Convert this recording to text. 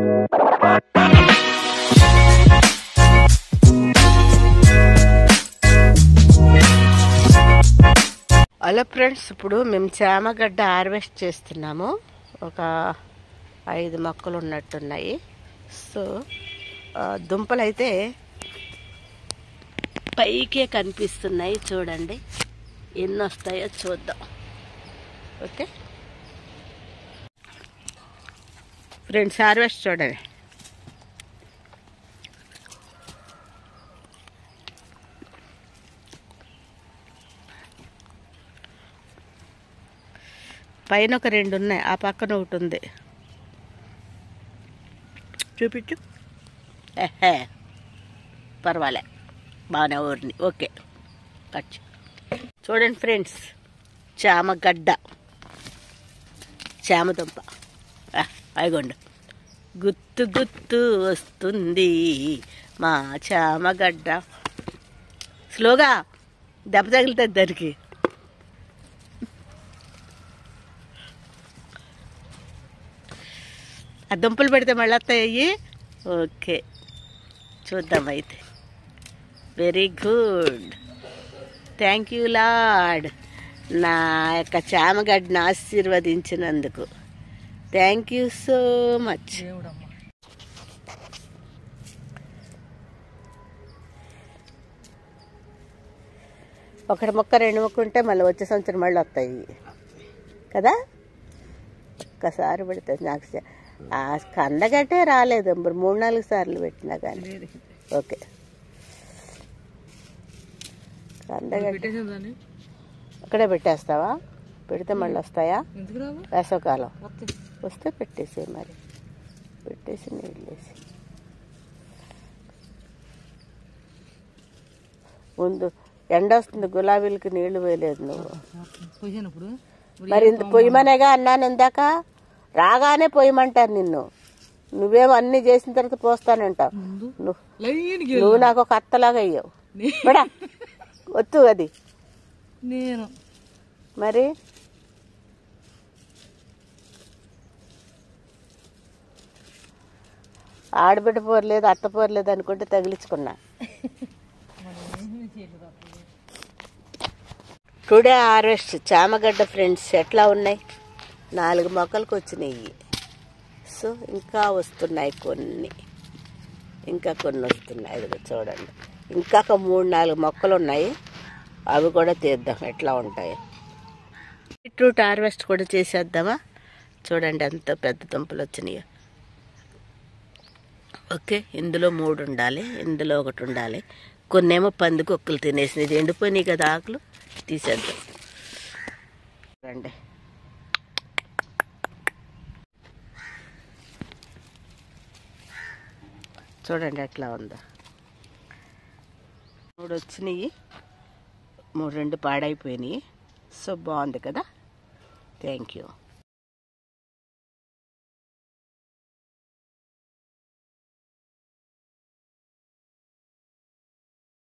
Hello friends, ఇప్పుడు మేము చామగడ్డ harvest చేస్తున్నాము. ఒక 5 మొక్కలు ఉన్నట్టున్నాయి. సో దుంపలు అయితే పైకే కనిపిస్తున్నాయి. చూడండి ఎన్ని వస్తాయో చూద్దాం. ఓకే ఫ్రెండ్స్, హార్వెస్ట్ చూడండి. పైన ఒక 2 ఉన్నాయి, ఆ పక్కన ఒకటి ఉంది. చూపించు. పర్వాలే, బాగానే ఊరిని. Okay cut. చూడండి ఫ్రెండ్స్, చామగడ్డ, చామదుంప. అయిగోండి, గుత్తు గుత్తు వస్తుంది మా చామగడ్డ. స్లోగా, దెబ్బ తగులుతుంది దానికి. ఆ దుంపలు పెడితే మళ్ళీ వస్తాయి. ఓకే చూద్దాం అయితే. Very good, thank you lord, నా యొక్క చామగడ్డను ఆశీర్వదించినందుకు. Thank you so much. ఒకటి మొక్క 2 మొక్క ఉంటే మళ్ళీ వచ్చే సంవత్సరం మళ్ళీ వస్తాయి కదా. ఒక్కసారి పెడితే నాకు ఆ కందగట్టే రాలేదు, 3-4 సార్లు పెట్టినా కానీ. ఓకే, కందగట్ట అక్కడే పెట్టేస్తావా? పెడితే మళ్ళీ వస్తాయా? వేసవకాలం వస్తే పెట్టేసే, మరి పెట్టేసి నీళ్ళు వేసి. ముందు ఎండ వస్తుంది, గులాబీలకి నీళ్లు పోయలేదు నువ్వు. మరి ఇంత పొయ్యమనేగా అన్నాను ఇందాక. రాగానే పొయ్యమంటారు నిన్ను. నువ్వేమో అన్ని చేసిన తర్వాత పోస్తానంటావు. నువ్వు నాకు ఒక అత్తలాగా అయ్యావు. వద్దు అది నేను. మరి ఆడబిడ్డ పోరలేదు, అత్త పోరలేదు అనుకుంటే తగిలించుకున్నా. టుడే హార్వెస్ట్ చామగడ్డ ఫ్రెండ్స్. ఎట్లా ఉన్నాయి? 4 మొక్కలకు వచ్చినాయి. సో ఇంకా వస్తున్నాయి కొన్ని, ఇంకా కొన్ని వస్తున్నాయి. అది చూడండి, ఇంకా 3-4 మొక్కలు ఉన్నాయి. అవి కూడా తీద్దాం ఎట్లా ఉంటాయి. బీట్రూట్ హార్వెస్ట్ కూడా చేసేద్దామా? చూడండి ఎంత పెద్ద దుంపలు వచ్చినాయి. ఓకే, ఇందులో 3 ఉండాలి, ఇందులో 1 ఉండాలి. కొన్నేమో పందికొక్కులు తినేసినాయి. ఇది ఎండిపోయినాయి కదా, ఆకులు తీసేద్దాం. చూడండి, చూడండి ఎట్లా ఉందో. 3 వచ్చినాయి, 2 పాడైపోయినాయి. సో బాగుంది కదా. Thank you.